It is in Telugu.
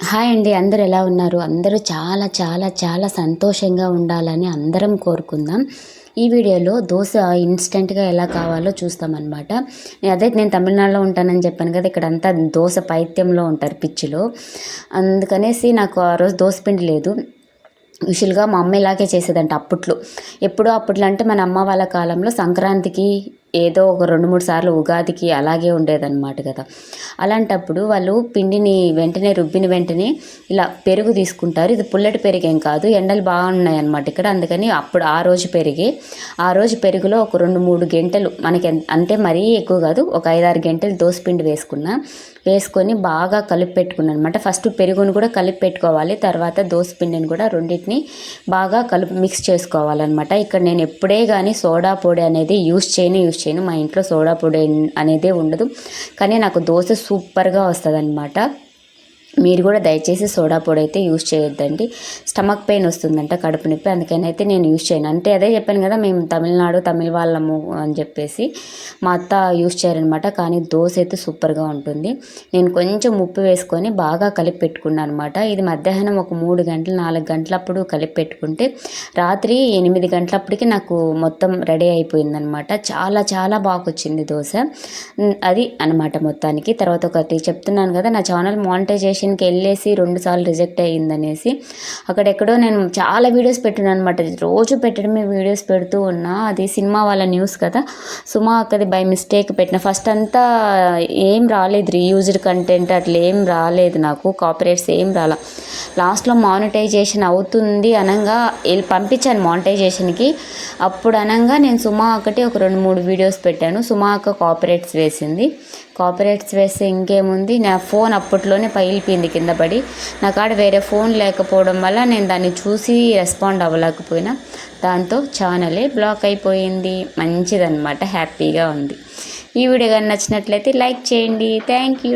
హాయ్ అండి. అందరూ ఎలా ఉన్నారు? అందరూ చాలా చాలా చాలా సంతోషంగా ఉండాలని అందరం కోరుకుందాం. ఈ వీడియోలో దోస ఇన్‌స్టంట్‌గా ఎలా కావాలో చూస్తామనమాట. నేను తమిళనాడులో ఉంటానని చెప్పాను కదా! ఇక్కడంతా దోస పైత్యంలో ఉంటారు పిచ్చిలో. అందుకనేసి నాకు ఆ రోజు దోస పిండి లేదు. యూజువల్‌గా మా అమ్మ ఇలాగే చేసేదంట అప్పట్లో. ఎప్పుడో అప్పట్లో అంటే మన అమ్మ వాళ్ళ కాలంలో సంక్రాంతికి ఏదో ఒక 2, 3 సార్లు ఉగాదికి అలాగే ఉండేదన్నమాట కదా! అలాంటప్పుడు వాళ్ళు పిండిని వెంటనే రుబ్బిన వెంటనే ఇలా పెరుగు తీసుకుంటారు. ఇది పుల్లటి పెరుగేం కాదు. ఎండలు బాగున్నాయన్నమాట ఇక్కడ. అందుకని అప్పుడు ఆ రోజు పెరుగులో ఒక 2, 3 గంటలు మనకి అంటే మరీ ఎక్కువ కాదు. ఒక 5, 6 గంటలు దోసపిండి వేసుకొని బాగా కలిపి పెట్టుకున్నాను అనమాట. ఫస్ట్ పెరుగును కూడా కలిపి పెట్టుకోవాలి. తర్వాత దోసపిండిని కూడా రెండింటిని బాగా మిక్స్ చేసుకోవాలన్నమాట. ఇక్కడ నేను ఎప్పుడే కానీ సోడా పొడి అనేది యూస్ చేయను. మా ఇంట్లో సోడా పొడి అనేదే ఉండదు. కానీ నాకు దోశ సూపర్గా వస్తుందన్నమాట. మీరు కూడా దయచేసి సోడా పొడి అయితే యూజ్ చేయొద్దండి. స్టమక్ పెయిన్ వస్తుందంట, కడుపు నొప్పి. అందుకని అయితే నేను యూజ్ చేయను. అంటే అదే చెప్పాను కదా, మేము తమిళ వాళ్ళము అని చెప్పేసి మా అత్త యూజ్ చేయరనమాట. కానీ దోశ అయితే సూపర్గా ఉంటుంది. నేను కొంచెం ఉప్పు వేసుకొని బాగా కలిపి పెట్టుకున్నాను అనమాట. ఇది మధ్యాహ్నం ఒక 3 గంటలు 4 గంటలప్పుడు కలిపి పెట్టుకుంటే రాత్రి 8 గంటలప్పటికి నాకు మొత్తం రెడీ అయిపోయిందనమాట. చాలా చాలా బాగా వచ్చింది దోశ. అది అనమాట మొత్తానికి. తర్వాత ఒకటి చెప్తున్నాను కదా, నా ఛానల్ మానిటైజేషన్కి వెళ్ళేసి 2 సార్లు రిజెక్ట్ అయ్యిందనేసి. అక్కడెక్కడో నేను చాలా వీడియోస్ పెట్టినాను అనమాట. రోజు పెట్టడమే వీడియోస్ పెడుతూ ఉన్నా. అది సినిమా వాళ్ళ న్యూస్ కదా, సుమా అక్కది బై మిస్టేక్ పెట్టిన. ఫస్ట్ అంతా ఏం రాలేదు, రీయూజ్డ్ కంటెంట్ అట్లా ఏం రాలేదు, నాకు కాపీరైట్స్ ఏం రాలా. లాస్ట్లో మానిటైజేషన్ అవుతుంది అనంగా పంపించాను మానిటైజేషన్కి. అప్పుడు అనంగా నేను సుమా అక్కటి ఒక 2-3 వీడియోస్ పెట్టాను. సుమా అక్క కాపీరైట్స్ వేసింది. కాపీరైట్స్ వేస్తే ఇంకేముంది, నా ఫోన్ అప్పట్లోనే పగిలిపోయింది కింద పడి. నా కాడ వేరే ఫోన్ లేకపోవడం వల్ల నేను దాన్ని చూసి రెస్పాండ్ అవ్వలేకపోయినా. దాంతో ఛానలే బ్లాక్ అయిపోయింది. మంచిదన్నమాట, హ్యాపీగా ఉంది. ఈ వీడియో కానీ నచ్చినట్లయితే లైక్ చేయండి. Thank you.